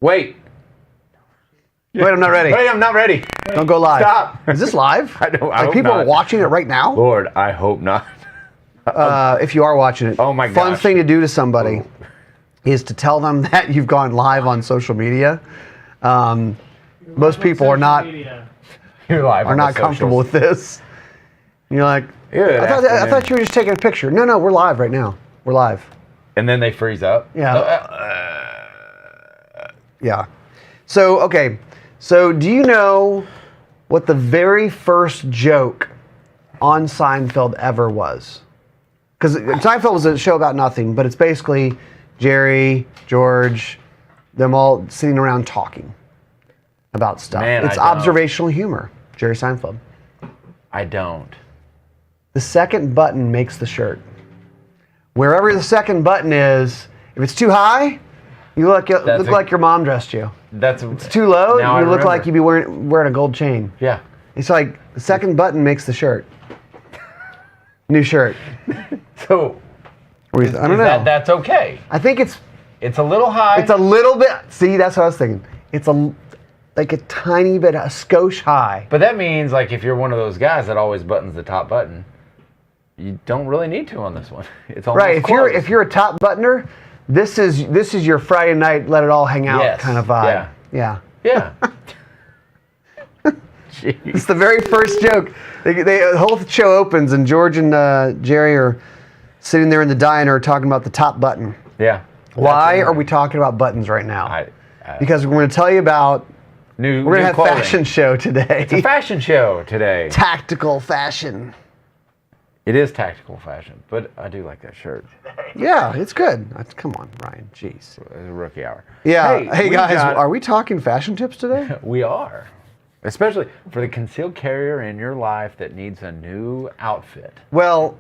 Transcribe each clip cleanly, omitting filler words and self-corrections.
Wait. Wait, I'm not ready. Wait, I'm not ready. Don't go live. Stop. Is this live? I don't. Like people are watching it right now? Lord, I hope not. If you are watching it, Oh my fun gosh. thing to do to somebody is to tell them that you've gone live on social media. Most people are not You're live. are not comfortable with this. You're like, Good I thought you were just taking a picture. No, we're live right now. We're live. And then they freeze up. Yeah. Yeah. So, okay. So, do you know what the very first joke on Seinfeld ever was? Because Seinfeld was a show about nothing, but it's basically Jerry, George, them all sitting around talking about stuff. Man, it's I don't. observational humor. Jerry Seinfeld. I don't. The second button makes the shirt. Wherever the second button is, if it's too high, you look like your mom dressed you. It's Too low, Now you I look remember. like you'd be wearing a gold chain. Yeah. It's like the second button makes the shirt. New shirt. So. I don't know. That's okay. I think it's a little high. a little bit. See, that's what I was thinking. It's like a tiny bit, a skosh high. But that means, like, if you're one of those guys that always buttons the top button, you don't really need to on this one. It's almost Right. closed. If you're a top buttoner, this is your Friday night let it all hang out Yes. kind of vibe. Yeah. Yeah. Yeah. It's the very first joke. The whole show opens and George and Jerry are sitting there in the diner talking about the top button. Yeah. Why are we talking about buttons right now? Because we're going to tell you about. We're We're going to have a fashion show today. It's a fashion show today. Tactical fashion. It is tactical fashion, but I do like that shirt. Yeah, it's good. Come on, Ryan. Jeez. It's a rookie hour. Yeah. Hey we guys, got- are we talking fashion tips today? We are. Especially for the concealed carrier in your life that needs a new outfit. Well,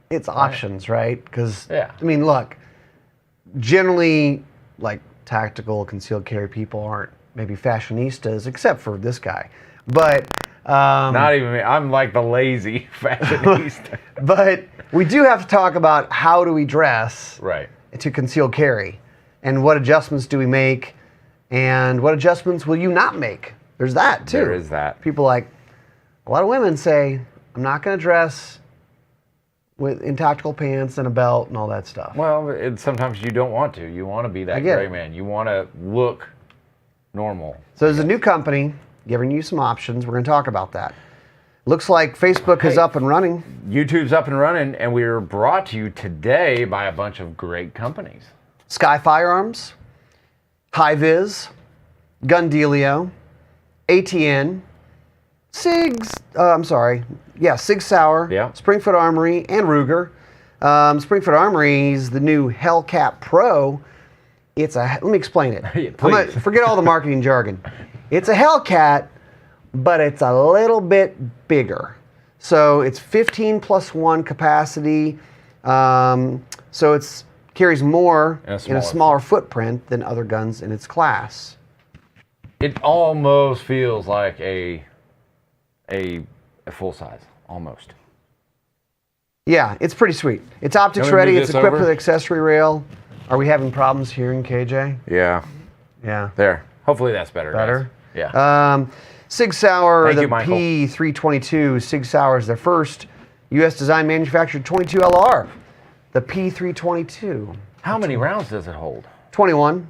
it's options, right? Because, Yeah. I mean, look, generally, like, tactical concealed carry people aren't maybe fashionistas, except for this guy. But, Not even me. I'm like the lazy fashionista. but we do have to talk about how do we dress Right. to concealed carry, and what adjustments do we make, and what adjustments will you not make? There's that, too. There is that. People like, a lot of women say, I'm not going to dress in tactical pants and a belt and all that stuff. Well, sometimes you don't want to. You want to be that get gray it. man. You want to look normal. So there's a new company giving you some options. We're going to talk about that. Looks like Facebook is up and running. YouTube's up and running, and we are brought to you today by a bunch of great companies. SCCY Firearms, HIVIZ, GunDealio, ATN, SIG SAUER, Yeah. Springfield Armory, and Ruger. Springfield Armory is the new Hellcat Pro. Let me explain it. Yeah, please. Forget all the marketing jargon. It's a Hellcat, but it's a little bit bigger. So it's 15+1 capacity. So it carries more in a smaller footprint than other guns in its class. It almost feels like a full size, almost. Yeah, it's pretty sweet. It's optics Can we ready. move It's this equipped over? with accessory rail. Are we having problems hearing KJ? Yeah. Yeah. There. Hopefully that's better. Better? Guys. Yeah. SIG SAUER, Thank the you, Michael. P322. SIG SAUER is their first U.S. design manufactured 22 LR. The P322. How many rounds does it hold? 21.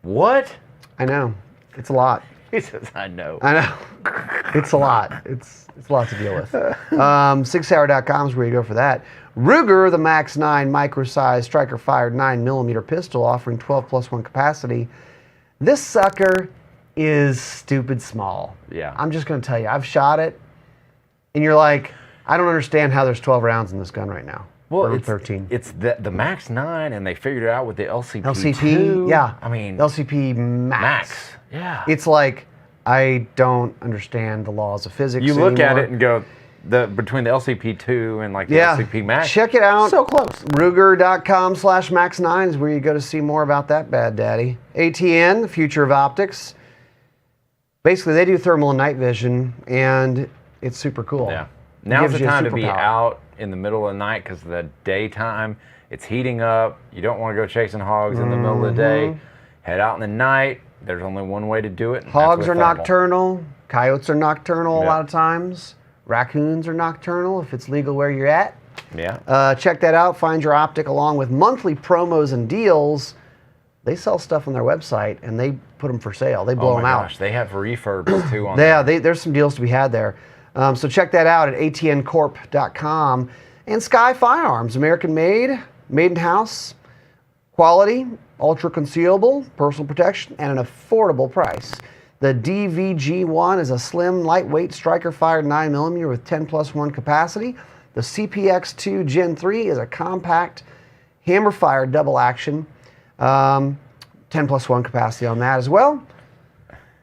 What? I know. It's a lot. He says, I know. I know. It's a lot. It's a lot to deal with. SIGSauer.com is where you go for that. Ruger, the Max 9 micro-sized striker-fired 9mm pistol offering 12+1 capacity. This sucker is stupid small. Yeah. I'm just going to tell you. I've shot it, and you're like, I don't understand how there's 12 rounds in this gun right now. Well, or it's 13. It's the Max 9, and they figured it out with the LCP. LCP, yeah. I mean, LCP Max. Yeah. It's like, I don't understand the laws of physics You look at anymore. it and go, between the LCP2 and like the Yeah. LCP Max. Check it out. So close. Ruger.com/Max9 is where you go to see more about that bad daddy. ATN, the future of optics. Basically, they do thermal and night vision, and it's super cool. Yeah. Now's Gives the you a time to be superpower. out in the middle of the night because the daytime, it's heating up. You don't want to go chasing hogs in the middle of the day. Head out in the night. there's only one way to do it. And Hogs that's are with thermal. nocturnal. Coyotes are nocturnal a Yep. lot of times. Raccoons are nocturnal if it's legal where you're at. Yeah. Check that out. Find Your Optic along with monthly promos and deals. They sell stuff on their website and they put them for sale. They blow Oh my them out. gosh, they have refurbs too on Yeah, there. there's some deals to be had there. So check that out at atncorp.com. And SCCY Firearms, American made, made in house, quality, ultra concealable, personal protection, and an affordable price. The DVG1 is a slim, lightweight striker-fired 9mm with 10+1 capacity. The CPX2 Gen 3 is a compact, hammer-fired double action, 10+1 capacity on that as well.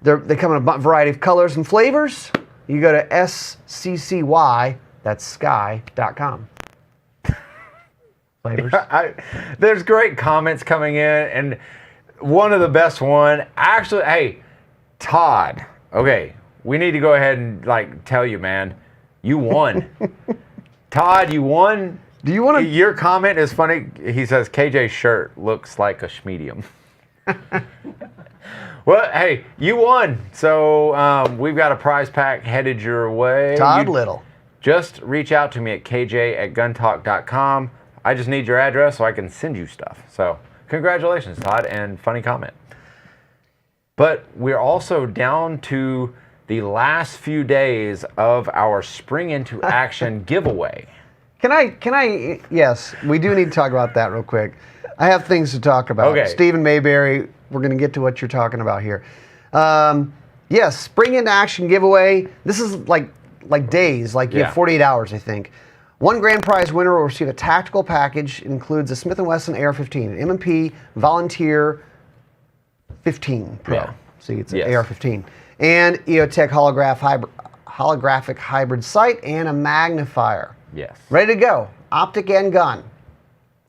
They come in a variety of colors and flavors. You go to SCCY, that's sky.com. Flavors. There's great comments coming in, and one of the best one, actually, hey, Todd, okay, we need to go ahead and tell you, man, you won. Todd, you won. Do you want to? Your comment is funny. He says KJ's shirt looks like a schmedium. Well, hey, you won. So we've got a prize pack headed your way. Todd Little. Just reach out to me at kj@guntalk.com. I just need your address so I can send you stuff. So congratulations, Todd, and funny comment. But we're also down to the last few days of our Spring Into Action giveaway. Can I, yes, we do need to talk about that real quick. I have things to talk about. Okay. Stephen Mayberry, we're going to get to what you're talking about here. Yes, Spring Into Action giveaway. This is like days, you have 48 hours, I think. One grand prize winner will receive a tactical package. It includes a Smith & Wesson AR-15, an M&P Volunteer 15 Pro. Yeah. See, it's an AR-15. And EOTech holographic hybrid sight and a magnifier. Yes. Ready to go. Optic and gun.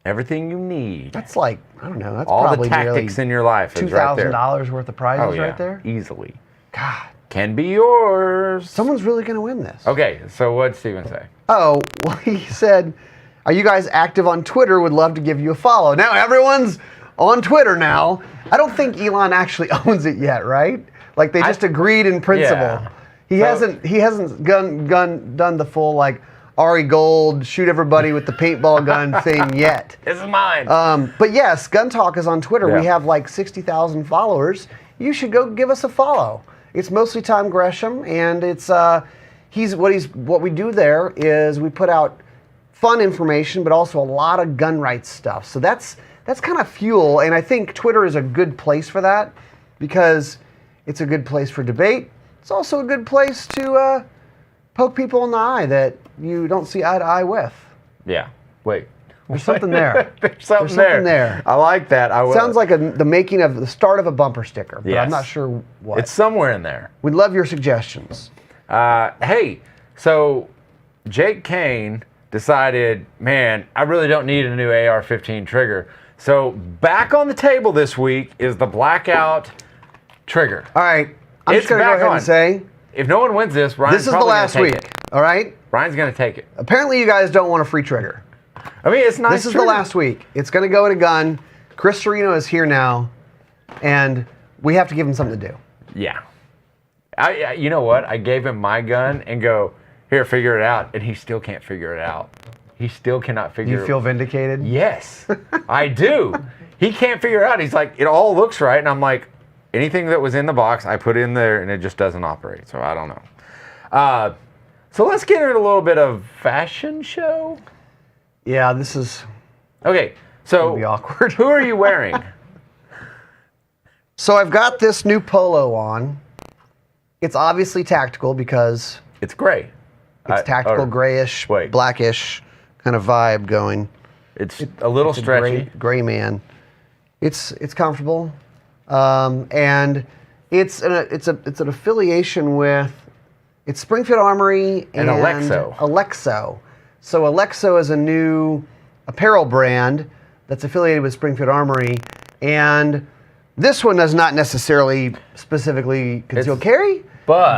Everything you need. That's I don't know, that's all probably the tactics in your life is right there. $2,000 worth of prizes Oh, yeah. right there. Easily. God. Can be yours. Someone's really going to win this. Okay, so what'd Steven say? Oh, well, he said, are you guys active on Twitter? Would love to give you a follow. Now, everyone's on Twitter now. I don't think Elon actually owns it yet, right? They just agreed in principle. Yeah. He hasn't done the full, Ari Gold, shoot everybody with the paintball gun thing yet. This is mine. But yes, Gun Talk is on Twitter. Yeah. We have 60,000 followers. You should go give us a follow. It's mostly Tom Gresham, and it's what we do there is we put out fun information, but also a lot of gun rights stuff. So that's kind of fuel, and I think Twitter is a good place for that because it's a good place for debate. It's also a good place to poke people in the eye that you don't see eye to eye with. Yeah. Wait. There's something there. There's something there. I like that. Sounds like the making of the start of a bumper sticker, but Yes. I'm not sure what. It's somewhere in there. We'd love your suggestions. Hey, so Jake Kane decided, man, I really don't need a new AR-15 trigger. So back on the table this week is the Blackout trigger. All right, I'm It's just going to go back ahead on. and say, If no one wins this, Ryan's this is the probably last gonna take week, it. all right? Ryan's going to take it. Apparently you guys don't want a free trigger. I mean, it's nice. This is the last week. It's going to go in a gun. Chris Serino is here now, and we have to give him something to do. Yeah. You know what? I gave him my gun and go, here, figure it out. And he still can't figure it out. He still cannot Do figure it out. you feel vindicated? Yes, I do. He can't figure it out. He's like, it all looks right. And I'm like, anything that was in the box, I put in there and it just doesn't operate. So I don't know. So let's get into a little bit of fashion show. Yeah, this is Okay, so gonna be awkward. who are you wearing? So I've got this new polo on. It's obviously tactical because It's gray. it's tactical grayish, wait. blackish kind of vibe going. It's a little It's a stretchy. gray man. It's comfortable, and it's an affiliation with Springfield Armory and Alexo. Alexo. So Alexo is a new apparel brand that's affiliated with Springfield Armory, and this one does not necessarily specifically concealed carry, But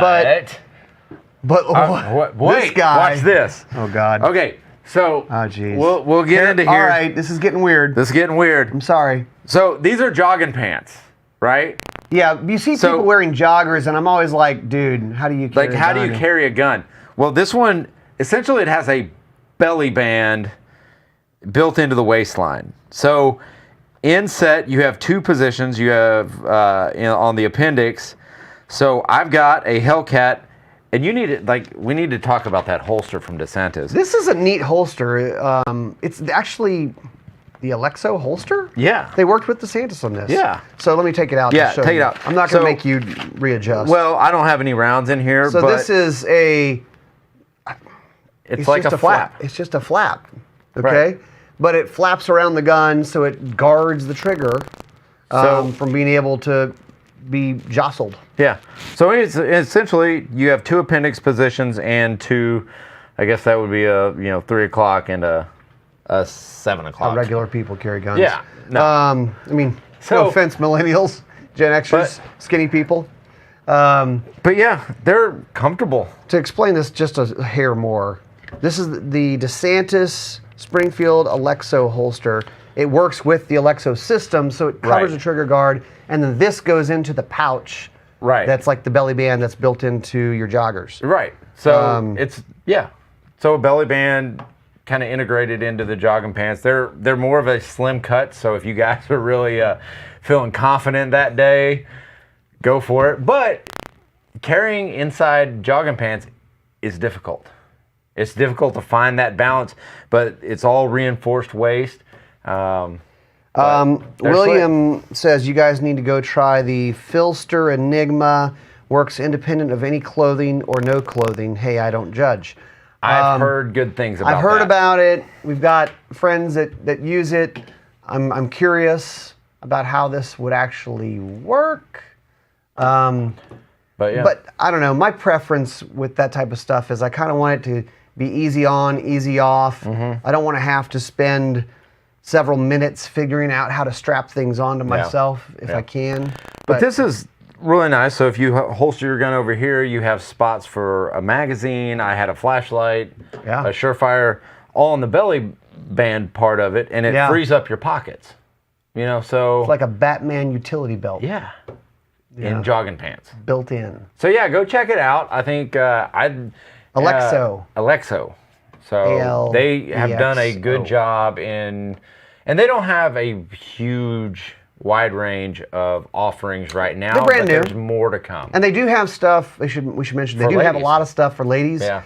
this guy. watch this. Oh God. Okay, so Oh geez. we'll get into here. All right, this is getting weird. This is getting weird. I'm sorry. So these are jogging pants, right? Yeah, you see people wearing joggers, and I'm always like, dude, how do you carry a gun? How do you carry a gun? Well, this one, essentially it has a belly band built into the waistline. So in set, you have 2 positions. You have on the appendix. So I've got a Hellcat, and you need it. We need to talk about that holster from DeSantis. This is a neat holster. It's actually the Alexo holster. Yeah, they worked with DeSantis on this. Yeah. So let me take it out. Yeah, take it out. I'm not going to make you readjust. Well, I don't have any rounds in here. So but this is a. It's like a flap. It's just a flap. Okay. Right. But it flaps around the gun, so it guards the trigger from being able to be jostled. Yeah. So it's essentially you have 2 appendix positions and 2. I guess that would be a 3 o'clock and a 7 o'clock. How regular people carry guns. Yeah. No. I mean, no offense, millennials, Gen Xers, skinny people. But yeah, they're comfortable. To explain this just a hair more, this is the DeSantis Springfield Alexo holster. It works with the Alexo system, so it covers the trigger guard, and then this goes into the pouch. Right. That's like the belly band that's built into your joggers. Right. So So a belly band kind of integrated into the jogging pants. They're more of a slim cut, so if you guys are really feeling confident that day, go for it. But carrying inside jogging pants is difficult. It's difficult to find that balance, but it's all reinforced waist. William says you guys need to go try the Filster Enigma. Works independent of any clothing or no clothing. Hey, I don't judge. I've heard good things about it. I've heard about it. We've got friends that use it. I'm curious about how this would actually work. But I don't know. My preference with that type of stuff is I kind of want it to be easy on, easy off. Mm-hmm. I don't want to have to spend several minutes figuring out how to strap things onto myself if I can. But this is really nice. So if you holster your gun over here, you have spots for a magazine. I had a flashlight, a Surefire, all in the belly band part of it, and it frees up your pockets. So it's like a Batman utility belt. Yeah. In jogging pants. Built in. So yeah, go check it out. I think Alexo. So they have done a good job and they don't have a huge wide range of offerings right now. They're brand new. There's more to come. And they do have stuff, we should mention, they do have a lot of stuff for ladies. Yeah.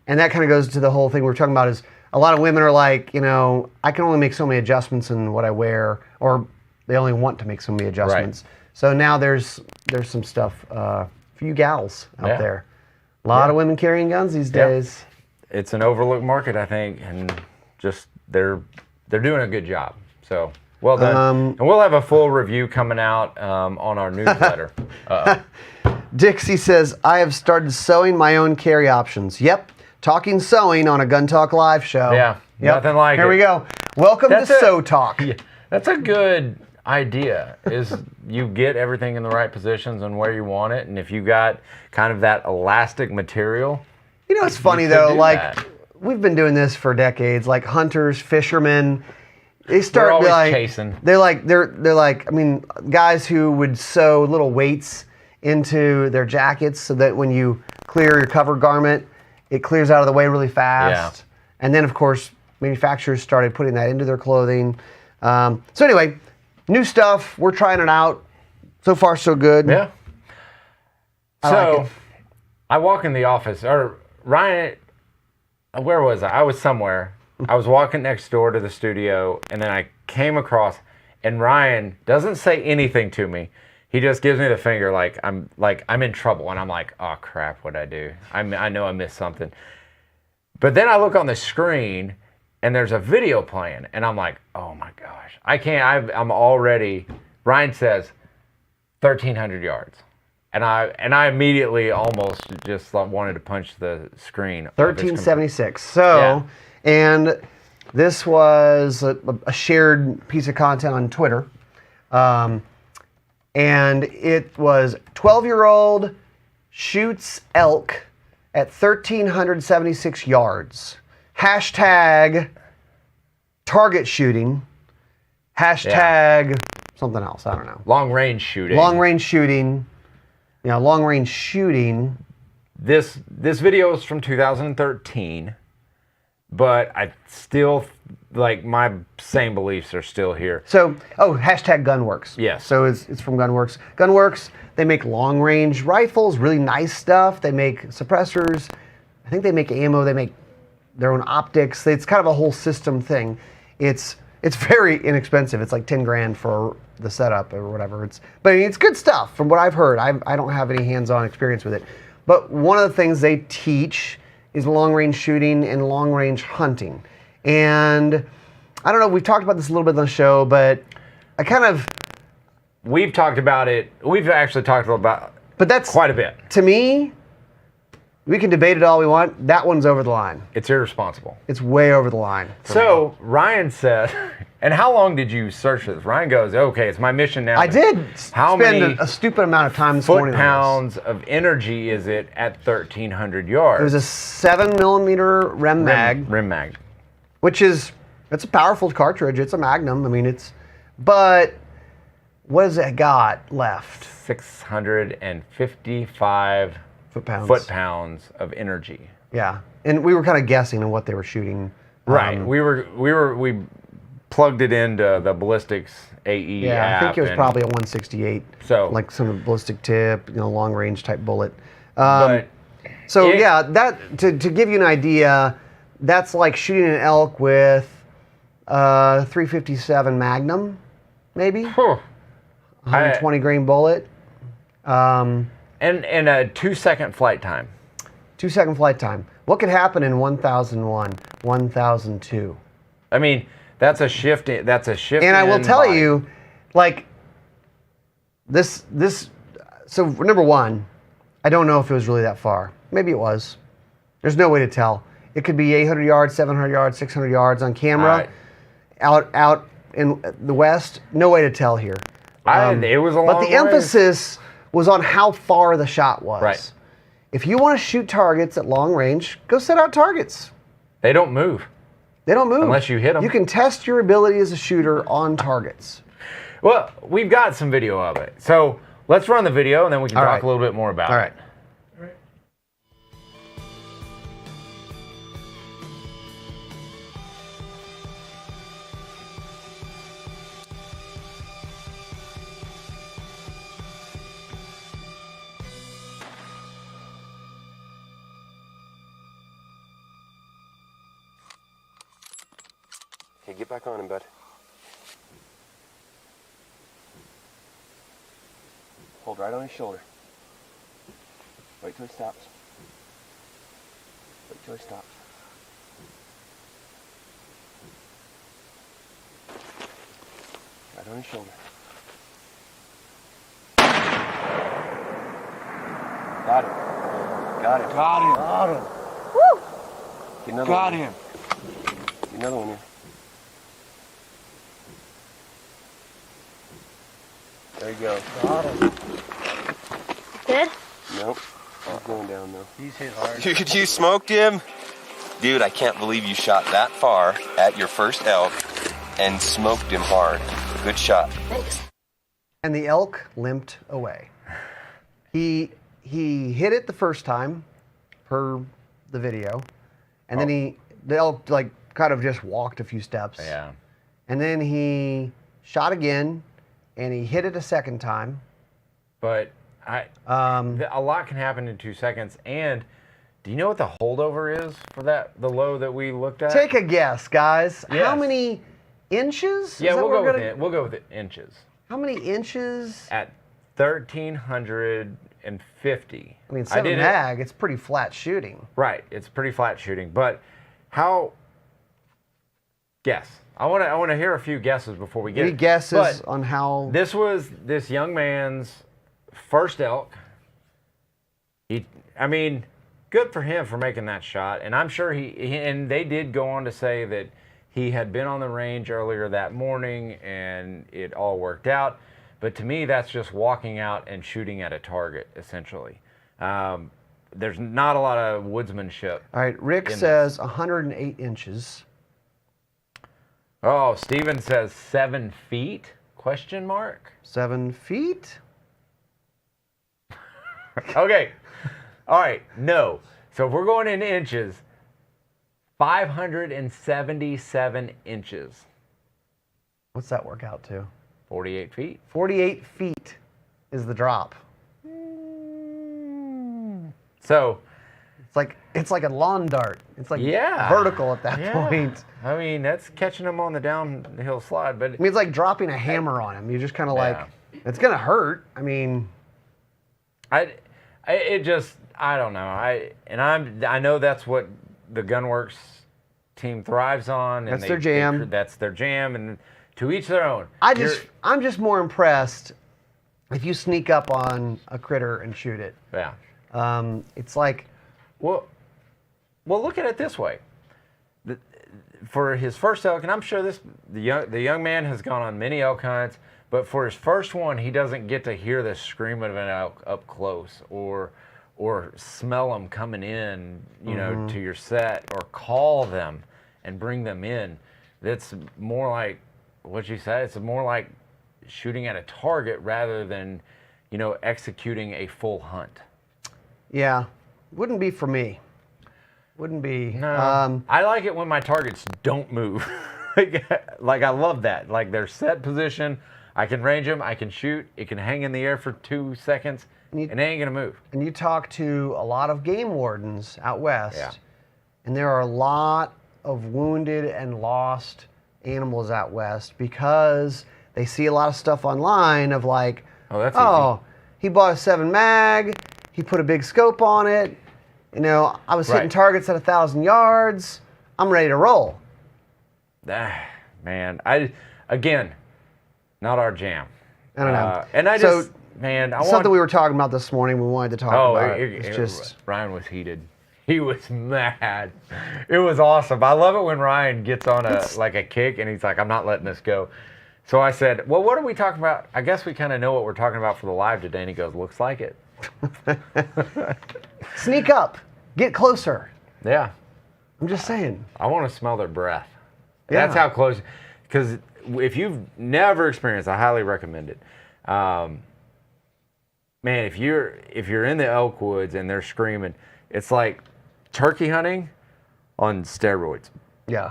And that kind of goes to the whole thing we're talking about is a lot of women are like, I can only make so many adjustments in what I wear, or they only want to make so many adjustments. Right. So now there's some stuff for you gals out there. A lot of women carrying guns these days. It's an overlooked market, I think, and just they're doing a good job. So well done. And we'll have a full review coming out on our newsletter. Dixie says, I have started sewing my own carry options. Yep. Talking sewing on a Gun Talk live show. Yeah. Nothing like it. Here we go. Welcome to Sew Talk. Yeah, that's a good idea, is you get everything in the right positions and where you want it, and if you got kind of that elastic material. It's funny though, we've been doing this for decades, like hunters, fishermen, they start chasing. They're like guys who would sew little weights into their jackets so that when you clear your cover garment, it clears out of the way really fast. Yeah. And then of course manufacturers started putting that into their clothing. So anyway, new stuff. We're trying it out. So far, so good. Yeah. I walk in the office, or Ryan, where was I? I was somewhere. I was walking next door to the studio, and then I came across, and Ryan doesn't say anything to me. He just gives me the finger I'm in trouble, and I'm like, oh crap, what'd I do? I know I missed something. But then I look on the screen, and there's a video playing, and I'm like, oh my gosh, I can't. I'm already. Ryan says 1,300 yards, and I immediately almost just wanted to punch the screen. 1376. So, and this was a shared piece of content on Twitter, and it was 12-year-old shoots elk at 1,376 yards. Hashtag target shooting. Hashtag something else. I don't know. Long range shooting. Long range shooting. You know, long range shooting. This video is from 2013, but I still, like, my same beliefs are still here. So, hashtag Gunworks. Yes. So it's from Gunworks. Gunworks, they make long range rifles, really nice stuff. They make suppressors. I think they make ammo. They make their own optics. It's kind of a whole system thing. It's very inexpensive. It's like 10 grand for the setup or whatever. But it's good stuff from what I've heard. I don't have any hands-on experience with it. But one of the things they teach is long-range shooting and long-range hunting. And I don't know, we've talked about this a little bit on the show, but We've talked about it. We've actually talked about that's quite a bit. To me, we can debate it all we want. That one's over the line. It's irresponsible. It's way over the line. So Ryan said, and how long did you search for this? Ryan goes, okay, it's my mission now. I did How spend many a stupid amount of time this morning on this. foot-pounds of energy is it at 1,300 yards? It was a 7mm Rem mag. Rim mag. Which is, it's a powerful cartridge. It's a Magnum. I mean, but what has it got left? 655 foot-pounds of energy. Yeah, and we were kind of guessing on what they were shooting. Right. We plugged it into the ballistics AE app. I think it was probably a 168. So like some ballistic tip, long range type bullet. But that to give you an idea, that's like shooting an elk with 357 Magnum, maybe. 120 grain bullet. And a 2-second flight time. 2-second flight time. What could happen in 1001, 1002? I mean, that's a shift. That's a shift. And I will tell you, like this. So number one, I don't know if it was really that far. Maybe it was. There's no way to tell. It could be 800 yards, 700 yards, 600 yards on camera. Out in the west, no way to tell here. It was a long But the emphasis was on how far the shot was. Right. If you want to shoot targets at long range, go set out targets. They don't move. They don't move. Unless you hit them. You can test your ability as a shooter on targets. Well, we've got some video of it. So let's run the video and then we can talk a little bit more about it. All right. Okay, get back on him, bud. Hold right on his shoulder. Wait till he stops. Wait till he stops. Right on his shoulder. Got him. Got him. Got him. Got him. Woo! Get another Got one. him. Get another one here. There you go. Got him. Good? Nope. He's going down though. He's hit hard. Dude, you smoked him? Dude, I can't believe you shot that far at your first elk and smoked him hard. Good shot. Thanks. And the elk limped away. He hit it the first time, per the video, and then the elk like kind of just walked a few steps. Yeah. And then he shot again, and he hit it a second time. But a lot can happen in 2 seconds. And do you know what the holdover is for the low that we looked at? Take a guess, guys. Yes. How many inches? Yeah, we'll go with it. We'll go with it inches. How many inches? At 1,350. I mean, 7 mag, it's pretty flat shooting. Right, it's pretty flat shooting. But how? Guess. I want to hear a few guesses before we get. Any guesses on how? This was this young man's first elk. I mean, good for him for making that shot. And I'm sure and they did go on to say that he had been on the range earlier that morning and it all worked out. But to me, that's just walking out and shooting at a target, essentially. There's not a lot of woodsmanship. All right, Rick says 108 inches. Oh, Steven says 7 feet? ? Question mark? 7 feet? Okay. All right. No. So if we're going in inches, 577 inches. What's that work out to? 48 feet. 48 feet is the drop. So it's like a lawn dart. It's like yeah, vertical at that yeah. point. I mean, that's catching them on the downhill slide, but I mean, it's like dropping a hammer on him. You just kind of Yeah. it's gonna hurt. I mean, I don't know. I know that's what the Gunworks team thrives on. And That's their jam. That's their jam, and to each their own. I'm just more impressed if you sneak up on a critter and shoot it. Yeah. It's like, Well, look at it this way. For his first elk, and I'm sure the young man has gone on many elk hunts, but for his first one, he doesn't get to hear the scream of an elk up close, or smell them coming in, you know, to your set, or call them and bring them in. That's more like what you said. It's more like shooting at a target rather than, you know, executing a full hunt. yeah, wouldn't be for me. Wouldn't be. No, I like it when my targets don't move. like I love that. Like they're set position. I can range them. I can shoot. It can hang in the air for 2 seconds, and they ain't gonna move. And you talk to a lot of game wardens out west, Yeah. and there are a lot of wounded and lost animals out west because they see a lot of stuff online of like, that's he bought a 7 mag, he put a big scope on it. You know, I was hitting Right. targets at 1,000 yards. I'm ready to roll. Man, again, not our jam. I don't know. And I So, just, man, I Something we were talking about this morning. We wanted to talk about. It's just Ryan was heated. He was mad. It was awesome. I love it when Ryan gets on a kick and he's like, I'm not letting this go. So I said, well, what are we talking about? I guess we kind of know what we're talking about for the live today. And he goes, looks like it. sneak up, get closer. Yeah. I'm just saying. I want to smell their breath. Yeah. That's how close. Because if you've never experienced, I highly recommend it. Man, if you're in the elk woods and they're screaming, it's like turkey hunting on steroids. Yeah.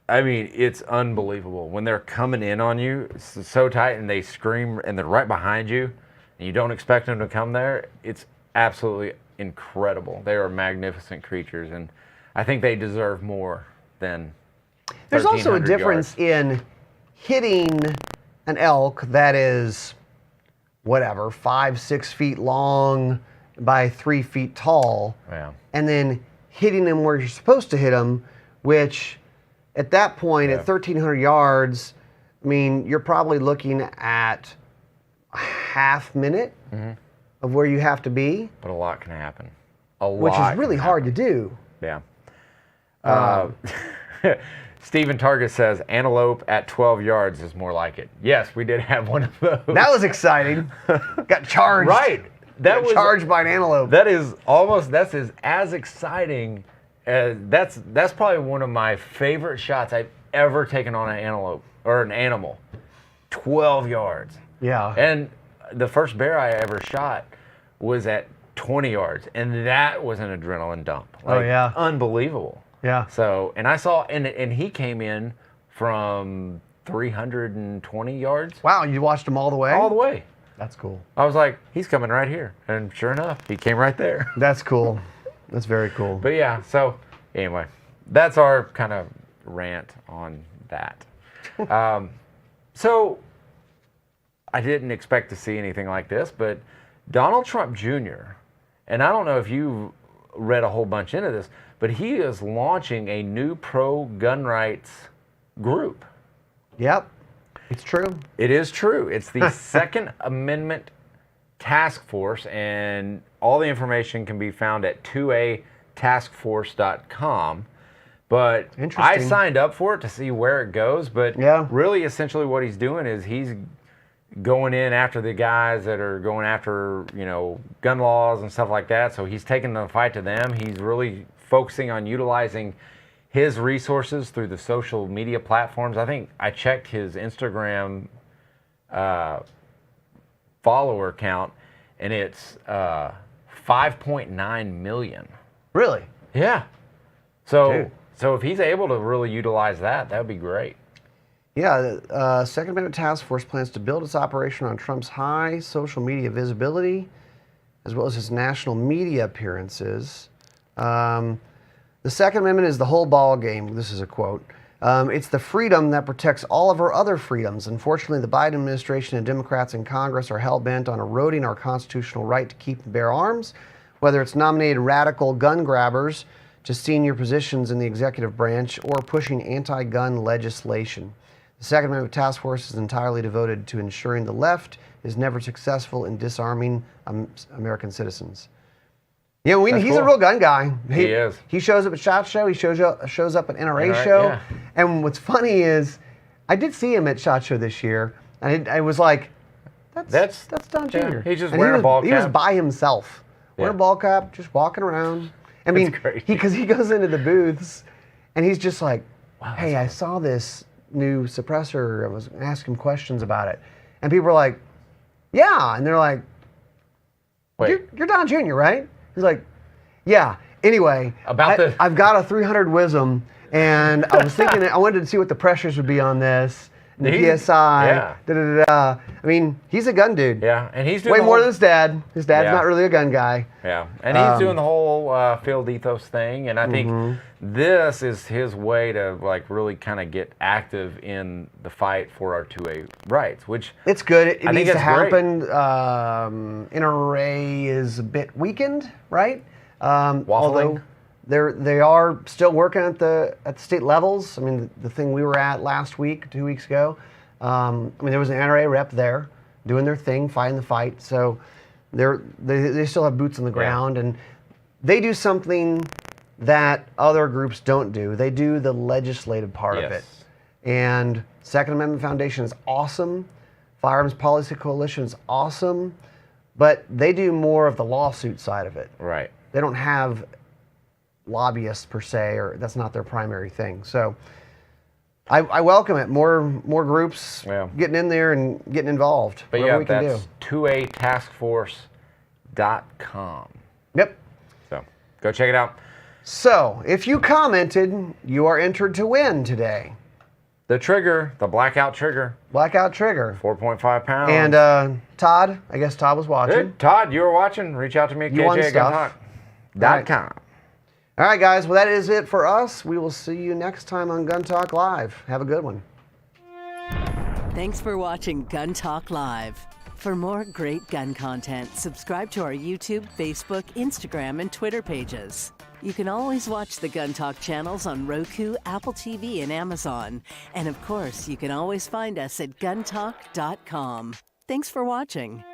I mean, it's unbelievable when they're coming in on you so tight and they scream and they're right behind you and you don't expect them to come there. It's absolutely incredible. They are magnificent creatures, and I think they deserve more than. There's also a 1,300 difference in hitting an elk that is, whatever, 5-6 feet long by 3 feet tall, Yeah. and then hitting them where you're supposed to hit them, which at that point, at 1,300 yards, I mean, you're probably looking at a half minute of where you have to be, But a lot can happen. which is really hard to do. Yeah. Stephen Target says antelope at 12 yards is more like it. Yes, we did have one of those. That was exciting. Got charged. Right. That was charged by an antelope. That is almost as exciting as that's probably one of my favorite shots I've ever taken on an antelope or an animal. 12 yards. Yeah. And the first bear I ever shot was at 20 yards, and that was an adrenaline dump. Oh, yeah. Unbelievable. Yeah. So, and I saw, and he came in from 320 yards. Wow, you watched them all the way? All the way. That's cool. I was like, he's coming right here. And sure enough, he came right there. That's cool. That's very cool. But yeah, so anyway, that's our kind of rant on that. So I didn't expect to see anything like this, but Donald Trump Jr., and I don't know if you read a whole bunch into this, but he is launching a new pro-gun rights group. Yep, it's true. It is true. It's the Second Amendment Task Force, and all the information can be found at 2ataskforce.com. But I Interesting. signed up for it to see where it goes, but Yeah. really essentially what he's doing is he's going in after the guys that are going after, gun laws and stuff like that. So he's taking the fight to them. He's really focusing on utilizing his resources through the social media platforms. I think I checked his Instagram follower count, and it's 5.9 million. Really? Yeah. So Dude. so if he's able to really utilize that, that would be great. Yeah, Second Amendment Task Force plans to build its operation on Trump's high social media visibility, as well as his national media appearances. The Second Amendment is the whole ball game. This is a quote. It's the freedom that protects all of our other freedoms. Unfortunately, the Biden administration and Democrats in Congress are hell-bent on eroding our constitutional right to keep and bear arms, whether it's nominated radical gun grabbers to senior positions in the executive branch or pushing anti-gun legislation. The Second Amendment Task Force is entirely devoted to ensuring the left is never successful in disarming American citizens. Yeah, he's a real gun guy. He is. He shows up at SHOT Show. He shows up at NRA Show. Yeah. And what's funny is, I did see him at SHOT Show this year, and I was like, that's Don Jr. Yeah, he's just And wearing a ball He was cap. by himself, wearing a ball cap, just walking around. I mean, because he goes into the booths, and he's just like, wow, hey, I saw this new suppressor. I was asking questions about it, and people are like, yeah, and they're like, wait, you're Don Jr., right? He's like, yeah. Anyway, I've got a 300 Wisdom, and I was thinking, I wanted to see what the pressures would be on this, and the PSI. Yeah. I mean, he's a gun dude. Yeah, and he's doing way more than his dad. His dad's not really a gun guy. Yeah, and he's doing the whole field ethos thing, and I think this is his way to like really kind of get active in the fight for our 2A rights, which it's good. It I needs think to happen. NRA is a bit weakened, right? Although they are still working at the state levels. I mean, the thing we were at last week, 2 weeks ago. I mean, there was an NRA rep there doing their thing, fighting the fight. So they still have boots on the ground, and they do something that other groups don't do. They do the legislative part of it. And Second Amendment Foundation is awesome. Firearms Policy Coalition is awesome, but they do more of the lawsuit side of it. Right. They don't have lobbyists per se, or that's not their primary thing. So I welcome it. More groups getting in there and getting involved. But whatever we can that's 2ataskforce.com. Yep. So go check it out. So if you commented, you are entered to win today. The trigger, the blackout trigger. Blackout trigger. 4.5 pounds. And Todd, I guess Todd was watching. Good. Todd, you were watching. Reach out to me at KJ@GunTalk.com. All right, guys. Well, that is it for us. We will see you next time on Gun Talk Live. Have a good one. Thanks for watching Gun Talk Live. For more great gun content, subscribe to our YouTube, Facebook, Instagram, and Twitter pages. You can always watch the Gun Talk channels on Roku, Apple TV, and Amazon. And of course, you can always find us at guntalk.com. Thanks for watching.